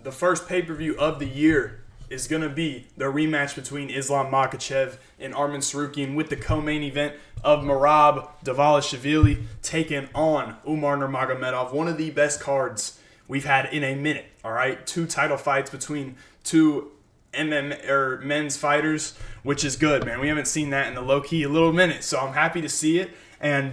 the first pay-per-view of the year is going to be the rematch between Islam Makhachev and Arman Sarukian with the co-main event of Merab Dvalishvili taking on Umar Nurmagomedov. One of the best cards we've had in a minute, all right? 2 title fights between 2 men's fighters, which is good, man. We haven't seen that in a low-key little minute, so I'm happy to see it. And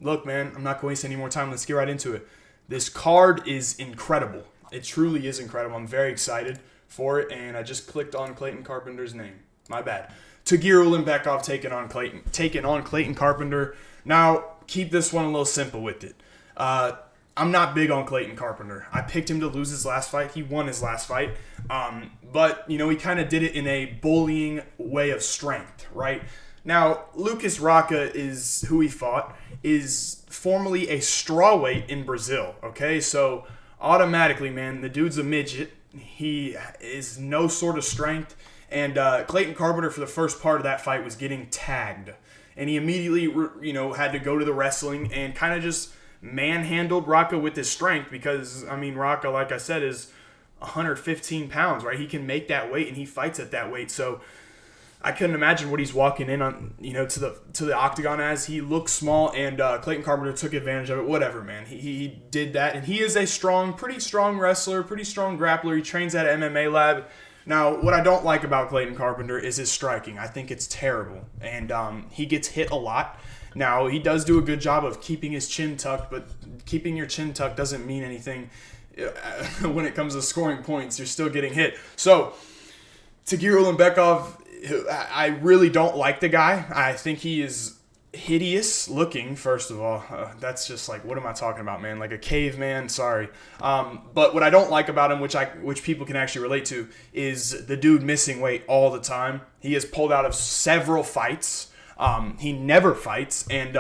look, man, I'm not going to waste any more time. Let's get right into it. This card is incredible. It truly is incredible. I'm very excited for it, and I just clicked on Clayton Carpenter's name. My bad. Tagir Ulanbekov taking on Clayton Carpenter. Now, keep this one a little simple with it. I'm not big on Clayton Carpenter. I picked him to lose his last fight. He won his last fight. But, he kind of did it in a bullying way of strength, right? Now, Lucas Rocca is who he fought, is formerly a strawweight in Brazil, okay? So, automatically, man, the dude's a midget. He is no sort of strength. And Clayton Carpenter, for the first part of that fight, was getting tagged. And he immediately, had to go to the wrestling and kind of just manhandled Rocca with his strength because, Rocca, like I said, is 115 pounds, right? He can make that weight, and he fights at that weight. So I couldn't imagine what he's walking in on, to the octagon as. He looks small, and Clayton Carpenter took advantage of it. Whatever, man. He did that, and he is a pretty strong wrestler, pretty strong grappler. He trains at an MMA lab. Now, what I don't like about Clayton Carpenter is his striking. I think it's terrible, and he gets hit a lot. Now, he does do a good job of keeping his chin tucked, but keeping your chin tucked doesn't mean anything when it comes to scoring points. You're still getting hit. So, Tagir Ulanbekov, I really don't like the guy. I think he is hideous looking, first of all. That's just like, what am I talking about, man? Like a caveman, sorry. But what I don't like about him, which people can actually relate to, is the dude missing weight all the time. He has pulled out of several fights. He never fights. And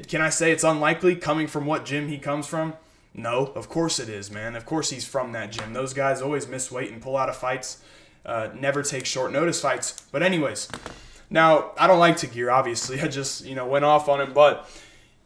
can I say it's unlikely coming from what gym he comes from? No, of course it is, man. Of course he's from that gym. Those guys always miss weight and pull out of fights. Never take short notice fights. But anyways, now I don't like Tagir, obviously. I just, went off on him, but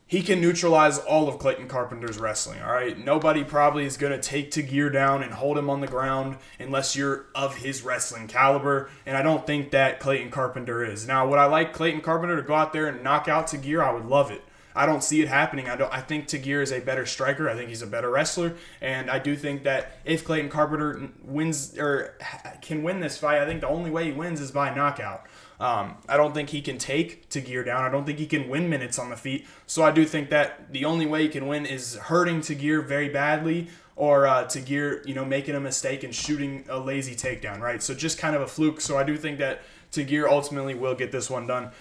he can neutralize all of Clayton Carpenter's wrestling, all right? Nobody probably is going to take Tagir down and hold him on the ground unless you're of his wrestling caliber, and I don't think that Clayton Carpenter is. Now, would I like Clayton Carpenter to go out there and knock out Tagir? I would love it. I don't see it happening. I think Tagir is a better striker. I think he's a better wrestler. And I do think that if Clayton Carpenter wins or can win this fight, I think the only way he wins is by knockout. I don't think he can take Tagir down. I don't think he can win minutes on the feet. So I do think that the only way he can win is hurting Tagir very badly or Tagir, making a mistake and shooting a lazy takedown, right? So just kind of a fluke. So I do think that Tagir ultimately will get this one done.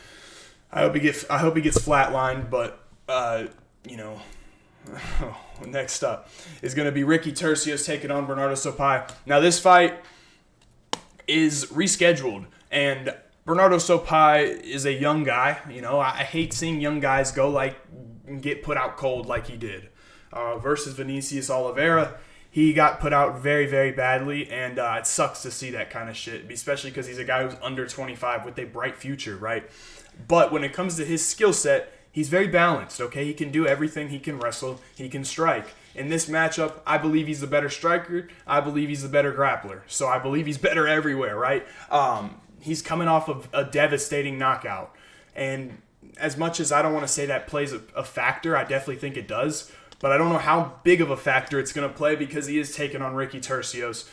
I hope he gets flatlined, but next up is going to be Ricky Turcios taking on Bernardo Sopaj. Now this fight is rescheduled, and Bernardo Sopaj is a young guy. I hate seeing young guys get put out cold like he did versus Vinicius Oliveira. He got put out very, very badly, and it sucks to see that kind of shit, especially because he's a guy who's under 25 with a bright future, right? But when it comes to his skill set, he's very balanced, okay? He can do everything. He can wrestle. He can strike. In this matchup, I believe he's the better striker. I believe he's the better grappler. So I believe he's better everywhere, right? He's coming off of a devastating knockout. And as much as I don't want to say that plays a factor, I definitely think it does. But I don't know how big of a factor it's going to play because he is taking on Ricky Turcios,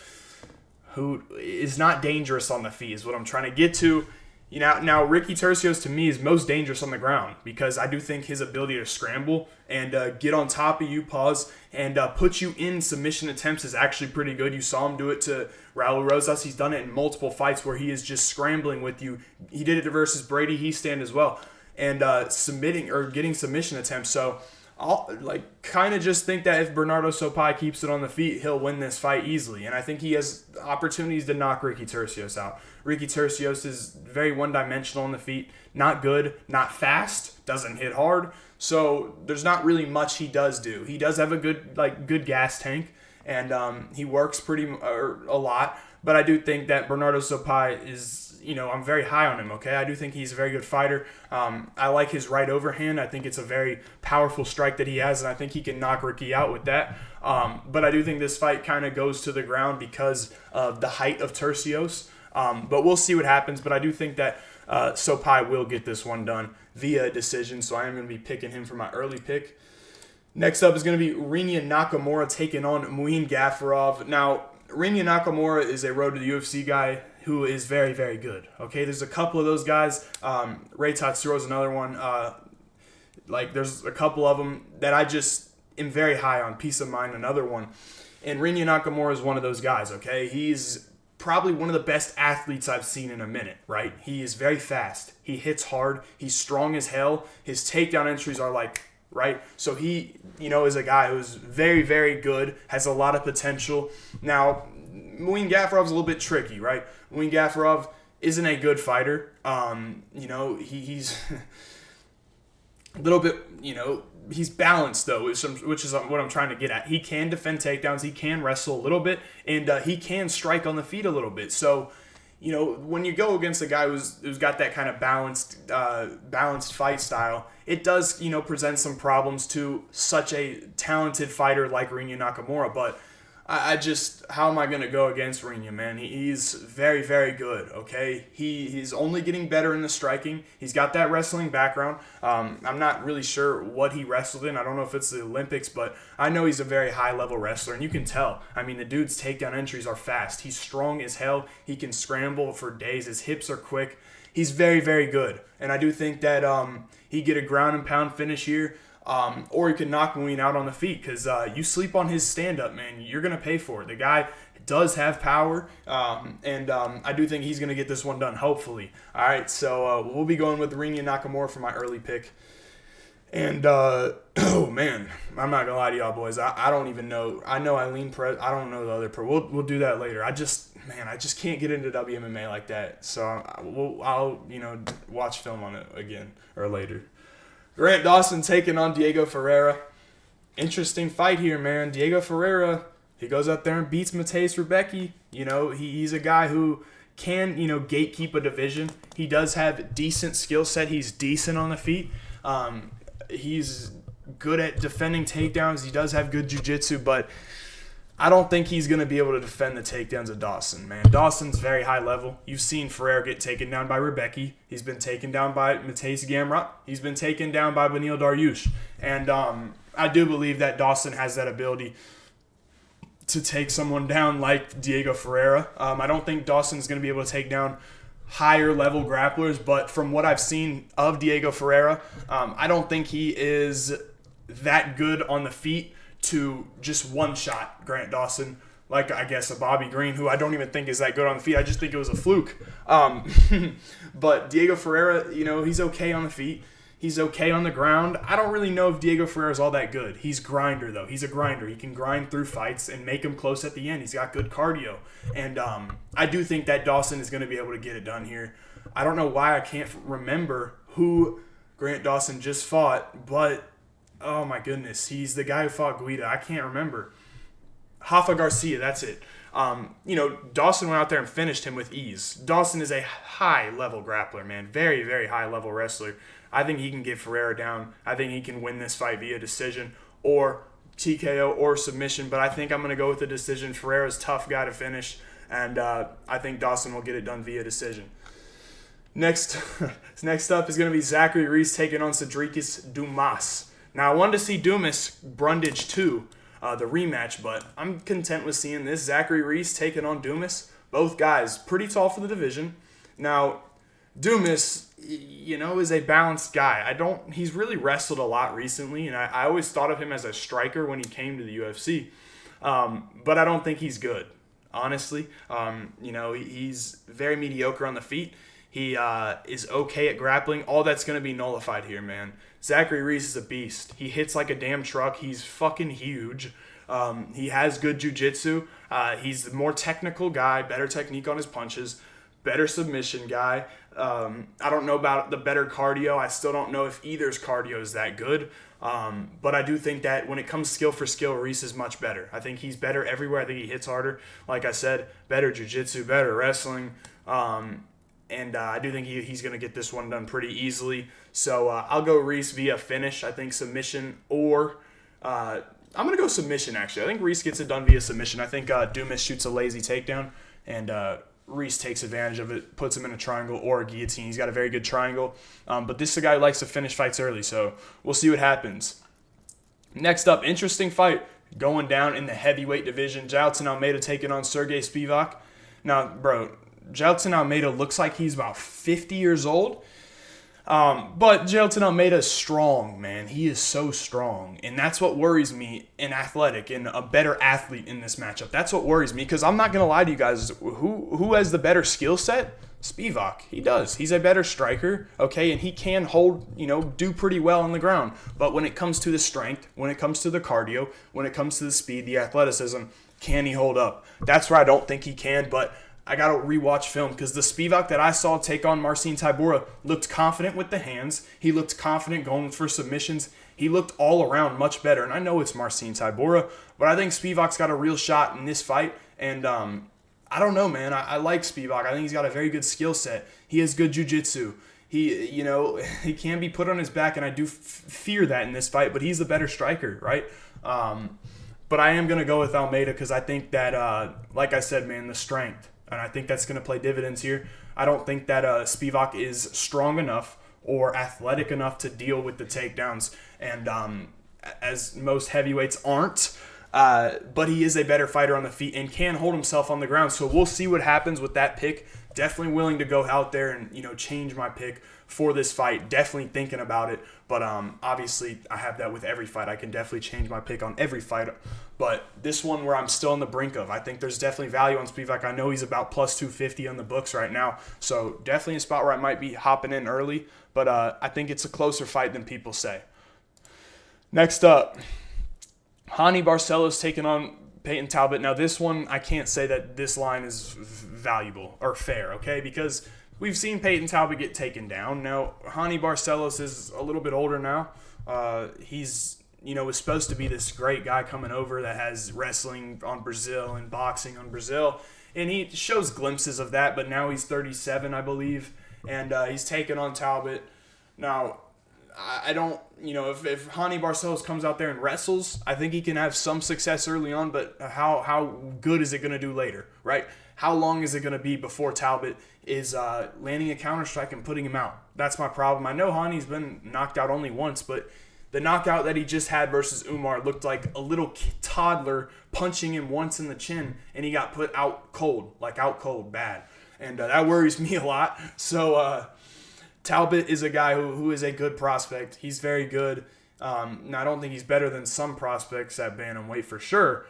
who is not dangerous on the feet, is what I'm trying to get to. Now Ricky Turcios to me is most dangerous on the ground because I do think his ability to scramble and get on top of you, pause, and put you in submission attempts is actually pretty good. You saw him do it to Raul Rosas. He's done it in multiple fights where he is just scrambling with you. He did it versus Brady Heastand as well, and submitting or getting submission attempts. So I'll kind of just think that if Bernardo Sopaj keeps it on the feet, he'll win this fight easily. And I think he has opportunities to knock Ricky Turcios out. Ricky Turcios is very one-dimensional on the feet. Not good, not fast, doesn't hit hard. So there's not really much he does do. He does have a good gas tank. and he works a lot. But I do think that Bernardo Sopaj is, I'm very high on him, okay? I do think he's a very good fighter. I like his right overhand. I think it's a very powerful strike that he has, and I think he can knock Ricky out with that. But I do think this fight kind of goes to the ground because of the height of Turcios. But we'll see what happens. But I do think that Sopaj will get this one done via decision, so I am going to be picking him for my early pick. Next up is going to be Rinya Nakamura taking on Muin Gafurov. Now, Rinya Nakamura is a road to the UFC guy who is very, very good. Okay, there's a couple of those guys. Ray Tatsuro is another one. There's a couple of them that I just am very high on. Peace of Mind, another one. And Rinya Nakamura is one of those guys, okay? He's probably one of the best athletes I've seen in a minute, right? He is very fast. He hits hard. He's strong as hell. His takedown entries are right? So he, is a guy who's very, very good, has a lot of potential. Now, Muin Gafurov's a little bit tricky, right? Muin Gafurov isn't a good fighter. He's a little bit, he's balanced, though, which is what I'm trying to get at. He can defend takedowns, he can wrestle a little bit, and he can strike on the feet a little bit. So, when you go against a guy who's got that kind of balanced fight style, it does, present some problems to such a talented fighter like Rinya Nakamura. But how am I going to go against Rinya, man? He's very, very good, okay? He's only getting better in the striking. He's got that wrestling background. I'm not really sure what he wrestled in. I don't know if it's the Olympics, but I know he's a very high-level wrestler, and you can tell. I mean, the dude's takedown entries are fast. He's strong as hell. He can scramble for days. His hips are quick. He's very, very good, and I do think that he'd get a ground-and-pound finish here. Or he could knock Muin out on the feet, because you sleep on his stand-up, man, you're going to pay for it. The guy does have power, and I do think he's going to get this one done, hopefully. All right, so we'll be going with Rinya Nakamura for my early pick. And, oh, man, I'm not going to lie to y'all, boys. I don't even know. I know Eileen Perez. I don't know the other. We'll do that later. I just can't get into WMMA like that. So I'll watch film on it again or later. Grant Dawson taking on Diego Ferreira. Interesting fight here, man. Diego Ferreira, he goes out there and beats Mateusz Rebecki. He's a guy who can, gatekeep a division. He does have decent skill set. He's decent on the feet. He's good at defending takedowns. He does have good jiu-jitsu, but I don't think he's going to be able to defend the takedowns of Dawson, man. Dawson's very high level. You've seen Ferreira get taken down by Rebecki. He's been taken down by Mateusz Gamrot. He's been taken down by Beneil Dariush. And I do believe that Dawson has that ability to take someone down like Diego Ferreira. I don't think Dawson's going to be able to take down higher level grapplers, but from what I've seen of Diego Ferreira, I don't think he is that good on the feet to just one-shot Grant Dawson, like I guess a Bobby Green, who I don't even think is that good on the feet. I just think it was a fluke. But Diego Ferreira, he's okay on the feet. He's okay on the ground. I don't really know if Diego Ferreira is all that good. He's grinder, though. He's a grinder. He can grind through fights and make them close at the end. He's got good cardio. And I do think that Dawson is going to be able to get it done here. I don't know why I can't remember who Grant Dawson just fought, but oh my goodness, he's the guy who fought Guida. I can't remember. Rafa Garcia, that's it. Dawson went out there and finished him with ease. Dawson is a high-level grappler, man. Very, very high-level wrestler. I think he can get Ferreira down. I think he can win this fight via decision or TKO or submission, but I think I'm going to go with the decision. Ferreira's a tough guy to finish, and I think Dawson will get it done via decision. Next up is going to be Zachary Reese taking on Sedriques Dumas. Now, I wanted to see Dumas Brundage 2, the rematch, but I'm content with seeing this. Zachary Reese taking on Dumas. Both guys pretty tall for the division. Now, Dumas, is a balanced guy. He's really wrestled a lot recently, and I always thought of him as a striker when he came to the UFC. But I don't think he's good, honestly. He's very mediocre on the feet. He is okay at grappling. All that's going to be nullified here, man. Zachary Reese is a beast. He hits like a damn truck. He's fucking huge. He has good jiu-jitsu. He's the more technical guy, better technique on his punches, better submission guy. I don't know about the better cardio. I still don't know if either's cardio is that good. But I do think that when it comes skill for skill, Reese is much better. I think he's better everywhere. I think he hits harder. Like I said, better jiu-jitsu, better wrestling. And I do think he's going to get this one done pretty easily. So I'll go Reese via finish. I think submission or I'm going to go submission, actually. I think Reese gets it done via submission. I think Dumas shoots a lazy takedown, and Reese takes advantage of it, puts him in a triangle or a guillotine. He's got a very good triangle. But this is a guy who likes to finish fights early, so we'll see what happens. Next up, interesting fight going down in the heavyweight division. Jailton Almeida taking on Serghei Spivac. Now, bro, Jailton Almeida looks like he's about 50 years old. But Jailton Almeida is strong, man. He is so strong. And that's what worries me in athletic and a better athlete in this matchup. That's what worries me because I'm not going to lie to you guys. Who has the better skill set? Spivac. He does. He's a better striker, okay? And he can hold, do pretty well on the ground. But when it comes to the strength, when it comes to the cardio, when it comes to the speed, the athleticism, can he hold up? That's where I don't think he can, but I got to rewatch film because the Spivac that I saw take on Marcin Tybura looked confident with the hands. He looked confident going for submissions. He looked all around much better. And I know it's Marcin Tybura, but I think Spivac's got a real shot in this fight. And I don't know, man. I like Spivac. I think he's got a very good skill set. He has good jiu-jitsu. He can be put on his back, and I do fear that in this fight, but he's the better striker, right? But I am going to go with Almeida because I think that, like I said, man, the strength. And I think that's going to play dividends here. I don't think that Spivac is strong enough or athletic enough to deal with the takedowns. And as most heavyweights aren't. But he is a better fighter on the feet and can hold himself on the ground. So we'll see what happens with that pick. Definitely willing to go out there and, change my pick for this fight. Definitely thinking about it. But obviously, I have that with every fight. I can definitely change my pick on every fight. But this one where I'm still on the brink of, I think there's definitely value on Spivac. I know he's about plus 250 on the books right now. So definitely a spot where I might be hopping in early. But I think it's a closer fight than people say. Next up, Hani Barcelos taking on Peyton Talbott. Now this one, I can't say that this line is valuable or fair, okay? Because we've seen Peyton Talbott get taken down. Now, Hani Barcelos is a little bit older now. He's, was supposed to be this great guy coming over that has wrestling on Brazil and boxing on Brazil. And he shows glimpses of that, but now he's 37, I believe. And he's taking on Talbot. Now, I don't, if Hani Barcelos comes out there and wrestles, I think he can have some success early on, but how good is it going to do later, right? How long is it going to be before Talbot is landing a counter-strike and putting him out? That's my problem. I know Hani's been knocked out only once, but the knockout that he just had versus Umar looked like a little toddler punching him once in the chin, and he got put out cold, bad. And that worries me a lot. So, Talbot is a guy who is a good prospect. He's very good. Now, I don't think he's better than some prospects at bantamweight for sure.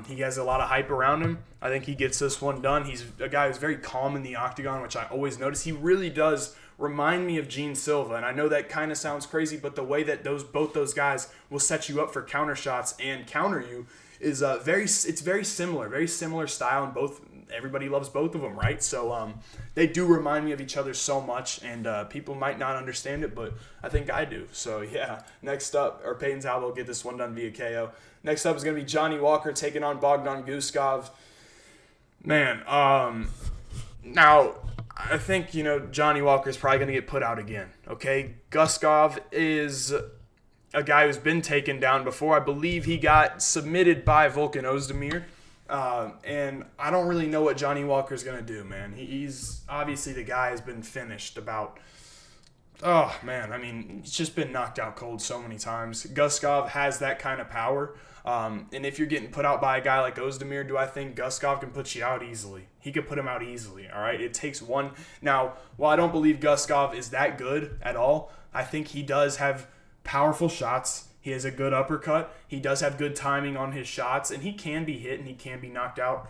He has a lot of hype around him. I think he gets this one done. He's a guy who's very calm in the octagon, which I always notice. He really does remind me of Gene Silva, and I know that kind of sounds crazy, but the way that both those guys will set you up for counter shots and counter you is very similar style, and everybody loves both of them, right? So they do remind me of each other so much, and people might not understand it, but I think I do. So yeah, next up, Peyton Talbot will get this one done via KO. Next up is going to be Johnny Walker taking on Bodgan Guskov. Man, now I think, Johnny Walker is probably going to get put out again, okay? Guskov is a guy who's been taken down before. I believe he got submitted by Volkan Ozdemir. And I don't really know what Johnny Walker's going to do, man. He's obviously the guy has been finished about, he's just been knocked out cold so many times. Guskov has that kind of power. And if you're getting put out by a guy like Ozdemir, do I think Guskov can put you out easily? He could put him out easily, all right? It takes one. Now, while I don't believe Guskov is that good at all, I think he does have powerful shots. He has a good uppercut. He does have good timing on his shots, and he can be hit and he can be knocked out.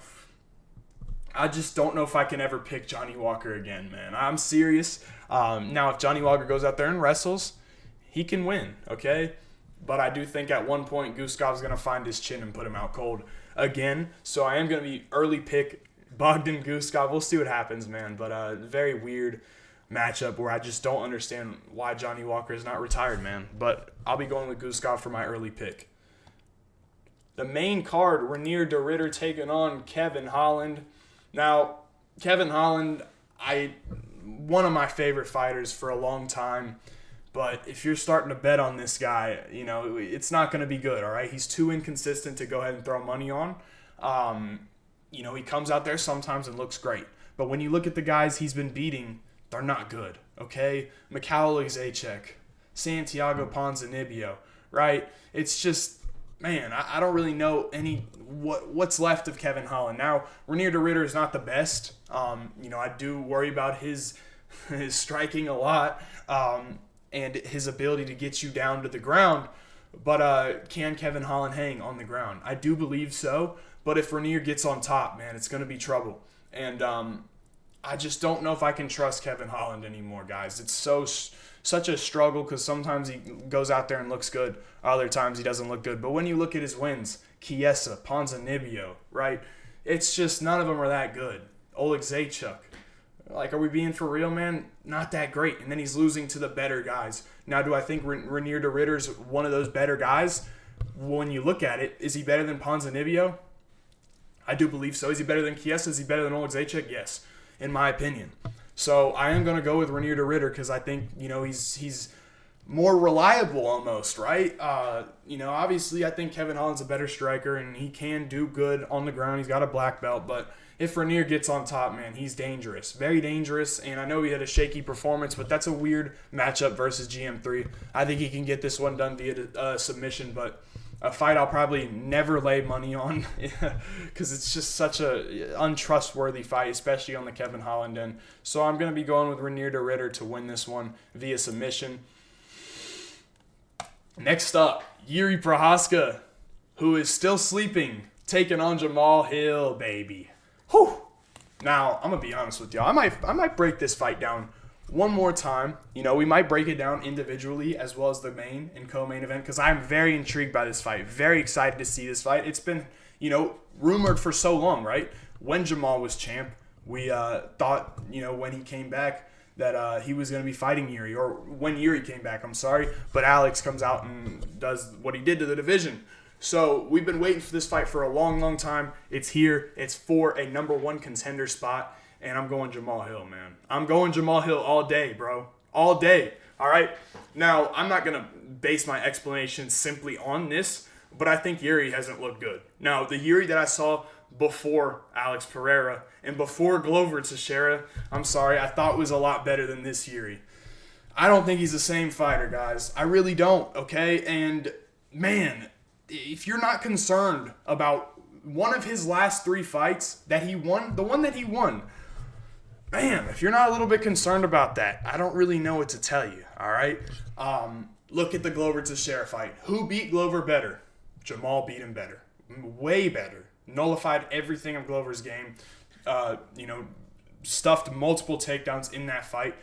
I just don't know if I can ever pick Johnny Walker again, man. I'm serious. Now, if Johnny Walker goes out there and wrestles, he can win, okay? But I do think at one point Guskov's going to find his chin and put him out cold again. So I am going to be early pick Bodgan Guskov. We'll see what happens, man. But very weird. matchup where I just don't understand why Johnny Walker is not retired, man. But I'll be going with Guskov for my early pick. The main card, Rennier de Ritter taking on Kevin Holland. Now, Kevin Holland, one of my favorite fighters for a long time. But if you're starting to bet on this guy, it's not going to be good, all right? He's too inconsistent to go ahead and throw money on. He comes out there sometimes and looks great. But when you look at the guys he's been beating, they're not good, okay? Mikhail Zachary, Santiago Ponzinibbio, right? It's just, man, I don't really know what's left of Kevin Holland. Now, Rennier de Ritter is not the best. I do worry about his striking a lot. And his ability to get you down to the ground. But can Kevin Holland hang on the ground? I do believe so. But if Rennier gets on top, man, it's going to be trouble. And I just don't know if I can trust Kevin Holland anymore, guys. It's such a struggle because sometimes he goes out there and looks good. Other times he doesn't look good. But when you look at his wins, Chiesa, Ponzinibbio, right? It's just none of them are that good. Oleg Zachary. Like, are we being for real, man? Not that great. And then he's losing to the better guys. Now, do I think Rennier de Ritter's one of those better guys? When you look at it, is he better than Ponzinibbio? I do believe so. Is he better than Chiesa? Is he better than Oleg Zachary? Yes, in my opinion. So I am going to go with Rennier de Ritter because I think, he's more reliable almost, right? Obviously I think Kevin Holland's a better striker and he can do good on the ground. He's got a black belt, but if Rennier gets on top, man, he's dangerous. Very dangerous, and I know he had a shaky performance, but that's a weird matchup versus GM3. I think he can get this one done via submission, but a fight I'll probably never lay money on because it's just such a untrustworthy fight, especially on the Kevin Holland end. So I'm going to be going with Rennier de Ritter to win this one via submission. Next up, Jiri Prochazka, who is still sleeping, taking on Jamahal Hill, baby. Whew. Now, I'm going to be honest with y'all. I might break this fight down one more time. We might break it down individually as well as the main and co-main event because I'm very intrigued by this fight. Very excited to see this fight. It's been, rumored for so long, right? When Jamahal was champ, we thought, when he came back that he was going to be fighting Jiri, or when Jiri came back, I'm sorry. But Alex comes out and does what he did to the division. So we've been waiting for this fight for a long, long time. It's here. It's for a number one contender spot. And I'm going Jamahal Hill, man. I'm going Jamahal Hill all day, bro. All day. All right? Now, I'm not going to base my explanation simply on this, but I think Jiri hasn't looked good. Now, the Jiri that I saw before Alex Ferreira and before Glover Teixeira, I'm sorry, I thought was a lot better than this Jiri. I don't think he's the same fighter, guys. I really don't, okay? And, man, if you're not concerned about one of his last three fights that he won, the one that he won, man, if you're not a little bit concerned about that, I don't really know what to tell you, all right? Look at the Glover Teixeira fight. Who beat Glover better? Jamahal beat him better. Way better. Nullified everything of Glover's game. Stuffed multiple takedowns in that fight.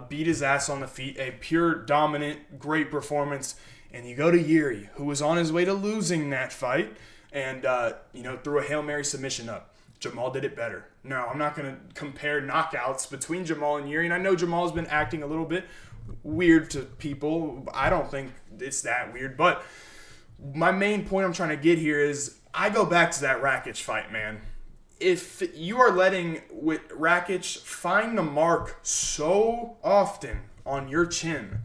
Beat his ass on the feet. A pure, dominant, great performance. And you go to Jiri, who was on his way to losing that fight, and threw a Hail Mary submission up. Jamahal did it better. No, I'm not going to compare knockouts between Jamahal and Jiri, and I know Jamal's been acting a little bit weird to people. I don't think it's that weird, but my main point I'm trying to get here is I go back to that Rakic fight, man. If you are letting with Rakic find the mark so often on your chin,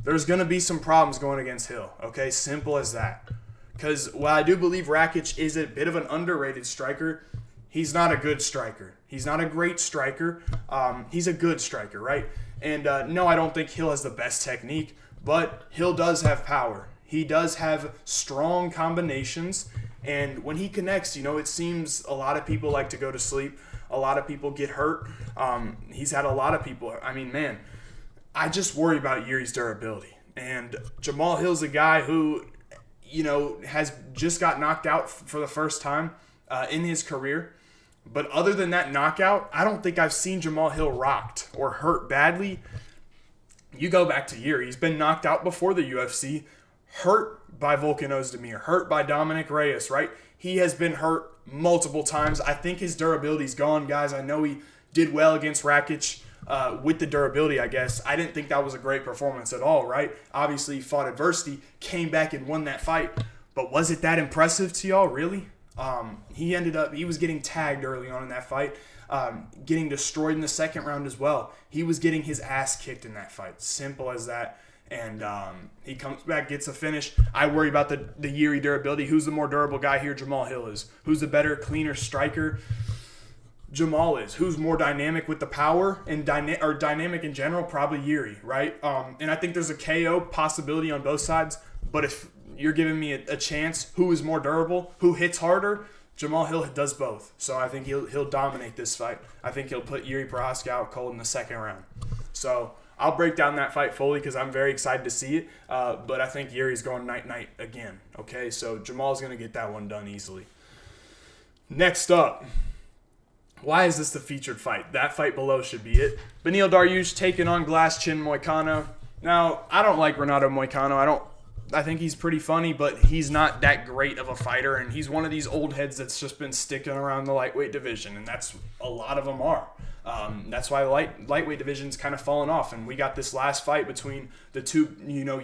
there's going to be some problems going against Hill, okay? Simple as that. Because while I do believe Rakic is a bit of an underrated striker, he's not a good striker. He's not a great striker. He's a good striker, right? And no, I don't think Hill has the best technique, but Hill does have power. He does have strong combinations, and when he connects, it seems a lot of people like to go to sleep. A lot of people get hurt. He's had a lot of people. I mean, man, I just worry about Jiri's durability. And Jamahal Hill's a guy who, has just got knocked out for the first time in his career. But other than that knockout, I don't think I've seen Jamahal Hill rocked or hurt badly. You go back to Jiri. He's been knocked out before the UFC, hurt by Volkan Ozdemir, hurt by Dominic Reyes, right? He has been hurt multiple times. I think his durability's gone, guys. I know he did well against Rakic with the durability, I guess. I didn't think that was a great performance at all, right? Obviously, he fought adversity, came back and won that fight. But was it that impressive to y'all, really? He was getting tagged early on in that fight, getting destroyed in the second round as well. He was getting his ass kicked in that fight. Simple as that. And he comes back, gets a finish. I worry about the Jiri durability. Who's the more durable guy here? Jamahal Hill is. Who's the better, cleaner striker? Jamahal is. Who's more dynamic with the power and dynamic in general? Probably Jiri, right? And I think there's a KO possibility on both sides. But if you're giving me a chance, who is more durable, who hits harder, Jamahal Hill does both. So I think he'll dominate this fight. I think he'll put Jiri Prochazka out cold in the second round. So I'll break down that fight fully because I'm very excited to see it. But I think Yuri's going night-night again. Okay, so Jamal's going to get that one done easily. Next up, why is this the featured fight? That fight below should be it. Beneil Dariush taking on Glass Chin Moicano. Now, I don't like Renato Moicano. I think he's pretty funny, but he's not that great of a fighter, and he's one of these old heads that's just been sticking around the lightweight division, and that's a lot of them are. That's why lightweight division's kind of fallen off, and we got this last fight between the two,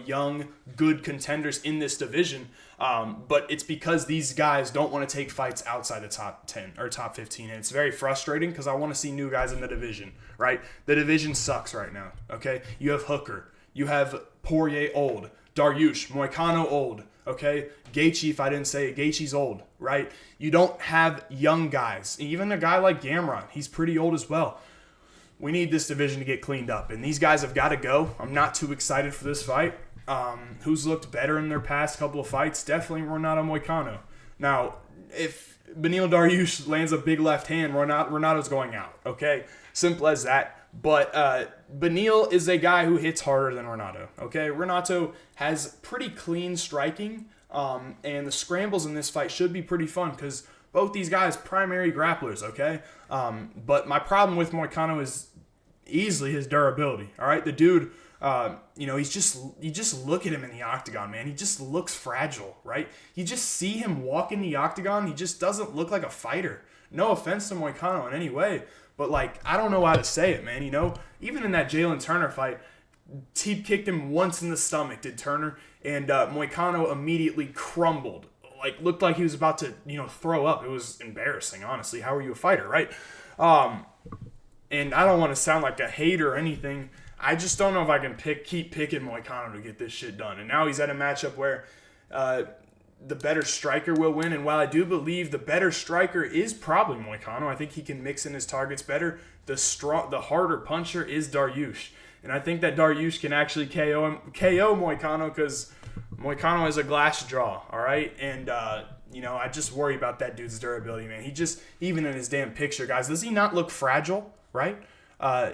young, good contenders in this division. But it's because these guys don't want to take fights outside the top 10 or top 15, and it's very frustrating because I want to see new guys in the division, right? The division sucks right now, okay? You have Hooker, you have Poirier old, Dariush, Moicano old, okay? Gaethje, if I didn't say it, Gaethje's old, right? You don't have young guys. Even a guy like Gamrot, he's pretty old as well. We need this division to get cleaned up, and these guys have got to go. I'm not too excited for this fight. Who's looked better in their past couple of fights? Definitely Renato Moicano. Now, if Beneil Dariush lands a big left hand, Renato's going out, okay? Simple as that. But Beneil is a guy who hits harder than Renato, okay? Renato has pretty clean striking, and the scrambles in this fight should be pretty fun because both these guys primary grapplers, okay? But my problem with Moicano is easily his durability, all right? The dude, you just look at him in the octagon, man. He just looks fragile, right? You just see him walk in the octagon. He just doesn't look like a fighter. No offense to Moicano in any way, but, I don't know how to say it, man. Even in that Jailton Turner fight, Teep kicked him once in the stomach, did Turner, and Moicano immediately crumbled. Looked like he was about to, throw up. It was embarrassing, honestly. How are you a fighter, right? And I don't want to sound like a hater or anything. I just don't know if I can keep picking Moicano to get this shit done. And now he's at a matchup where the better striker will win. And while I do believe the better striker is probably Moicano, I think he can mix in his targets better. The harder puncher is Dariush. And I think that Dariush can actually KO Moicano because Moicano is a glass jaw, all right? And, I just worry about that dude's durability, man. He just, even in his damn picture, guys, does he not look fragile, right?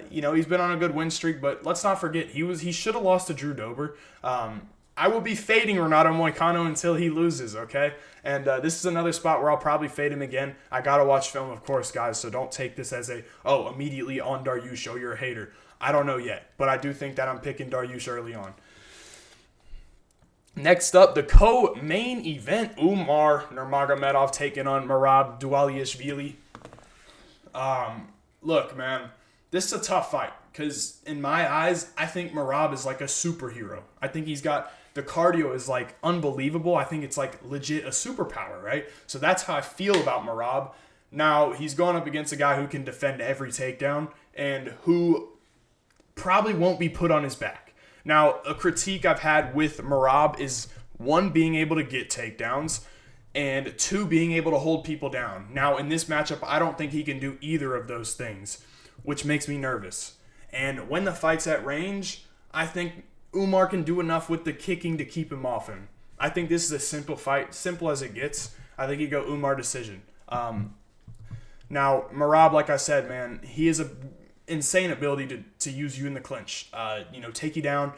He's been on a good win streak, but let's not forget, he should have lost to Drew Dober. I will be fading Renato Moicano until he loses, okay? And this is another spot where I'll probably fade him again. I got to watch film, of course, guys, so don't take this as immediately on Dariush, you're a hater. I don't know yet, but I do think that I'm picking Dariush early on. Next up, the co-main event, Umar Nurmagomedov taking on Merab Dvalishvili. Look, man, this is a tough fight because in my eyes, I think Merab is like a superhero. I think he's got the cardio is unbelievable. I think it's legit a superpower, right? So that's how I feel about Merab. Now, he's going up against a guy who can defend every takedown and who probably won't be put on his back. Now, a critique I've had with Merab is, one, being able to get takedowns, and two, being able to hold people down. Now, in this matchup, I don't think he can do either of those things, which makes me nervous. And when the fight's at range, I think Umar can do enough with the kicking to keep him off him. I think this is a simple fight, simple as it gets. I think you go Umar decision. Now, Merab, like I said, man, he has an insane ability to use you in the clinch, take you down,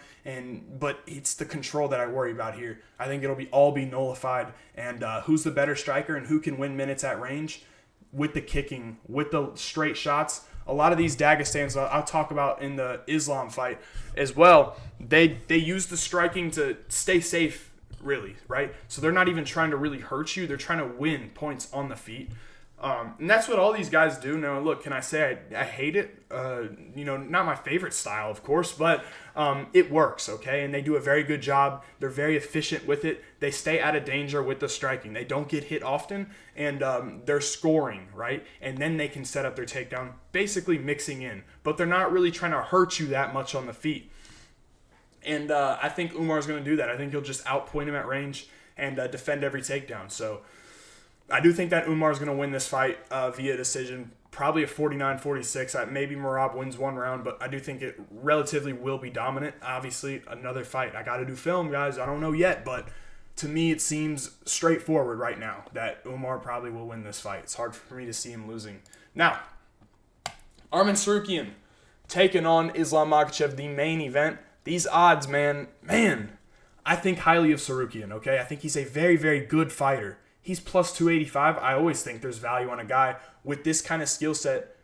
but it's the control that I worry about here. I think it'll all be nullified, and who's the better striker and who can win minutes at range with the kicking, with the straight shots. A lot of these Dagestans, I'll talk about in the Islam fight as well, they use the striking to stay safe, really, right? So they're not even trying to really hurt you. They're trying to win points on the feet. And that's what all these guys do. Now, look, can I say I hate it? Not my favorite style, of course, but it works, okay? And they do a very good job. They're very efficient with it. They stay out of danger with the striking. They don't get hit often, and they're scoring, right? And then they can set up their takedown, basically mixing in. But they're not really trying to hurt you that much on the feet. And I think Umar's going to do that. I think he'll just outpoint him at range and defend every takedown. So I do think that Umar's going to win this fight via decision, probably a 49-46. Maybe Merab wins one round, but I do think it relatively will be dominant. Obviously, another fight. I got to do film, guys. I don't know yet, but to me it seems straightforward right now that Umar probably will win this fight. It's hard for me to see him losing. Now, Arman Tsarukyan taking on Islam Makhachev, the main event. These odds, man, I think highly of Tsarukyan, okay? I think he's a very, very good fighter. He's plus 285. I always think there's value on a guy with this kind of skill set.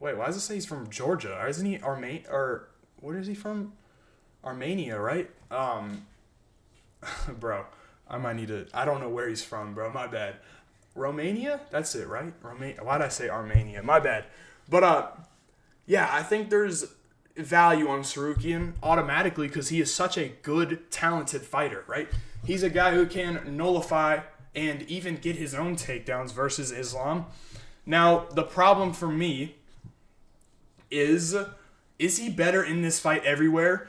Wait, why does it say he's from Georgia? Or isn't he or where is he from? Armenia, right? Bro, I might need to. I don't know where he's from, bro. My bad. Romania? That's it, right? Why did I say Armenia? My bad. But yeah, I think there's value on Tsarukyan automatically because he is such a good, talented fighter, right? He's a guy who can nullify and even get his own takedowns versus Islam. Now, the problem for me is he better in this fight everywhere?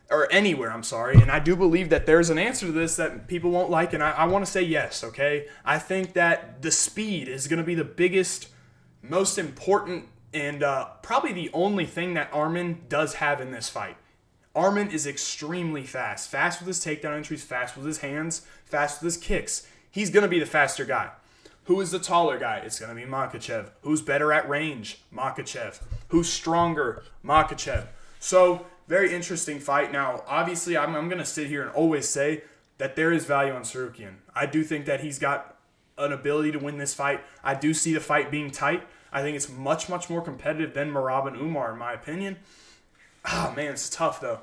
Or anywhere, I'm sorry. And I do believe that there's an answer to this that people won't like, and I want to say yes, okay? I think that the speed is going to be the biggest, most important, and probably the only thing that Arman does have in this fight. Arman is extremely fast. Fast with his takedown entries, fast with his hands, fast with his kicks. He's going to be the faster guy. Who is the taller guy? It's going to be Makhachev. Who's better at range? Makhachev. Who's stronger? Makhachev. So, very interesting fight. Now, obviously, I'm going to sit here and always say that there is value on Tsarukyan. I do think that he's got an ability to win this fight. I do see the fight being tight. I think it's much, much more competitive than Merab and Umar, in my opinion. Oh, man, it's tough, though.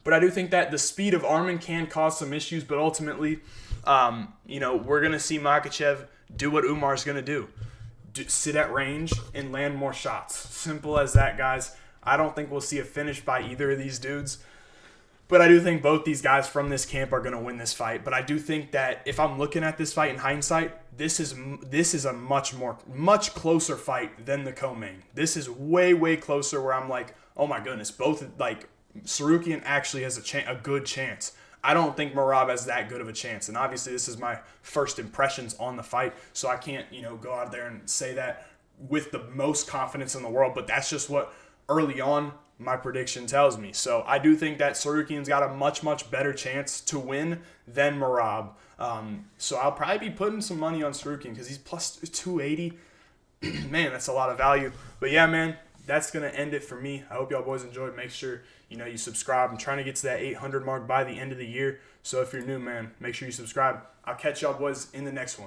But I do think that the speed of Arman can cause some issues, but ultimately, we're going to see Makhachev do what Umar's going to do. Sit at range and land more shots. Simple as that, guys. I don't think we'll see a finish by either of these dudes. But I do think both these guys from this camp are going to win this fight. But I do think that if I'm looking at this fight in hindsight, this is a much closer fight than the co-main. This is way, way closer where I'm like, oh my goodness, both, like, Tsarukyan actually has a good chance. I don't think Merab has that good of a chance. And obviously this is my first impressions on the fight, so I can't, go out there and say that with the most confidence in the world. But that's just what early on my prediction tells me. So I do think that Tsarukyan's got a much, much better chance to win than Merab. So I'll probably be putting some money on Tsarukyan because he's plus 280. Man, that's a lot of value. But yeah, man, that's going to end it for me. I hope y'all boys enjoyed. Make sure, you subscribe. I'm trying to get to that 800 mark by the end of the year. So if you're new, man, make sure you subscribe. I'll catch y'all boys in the next one.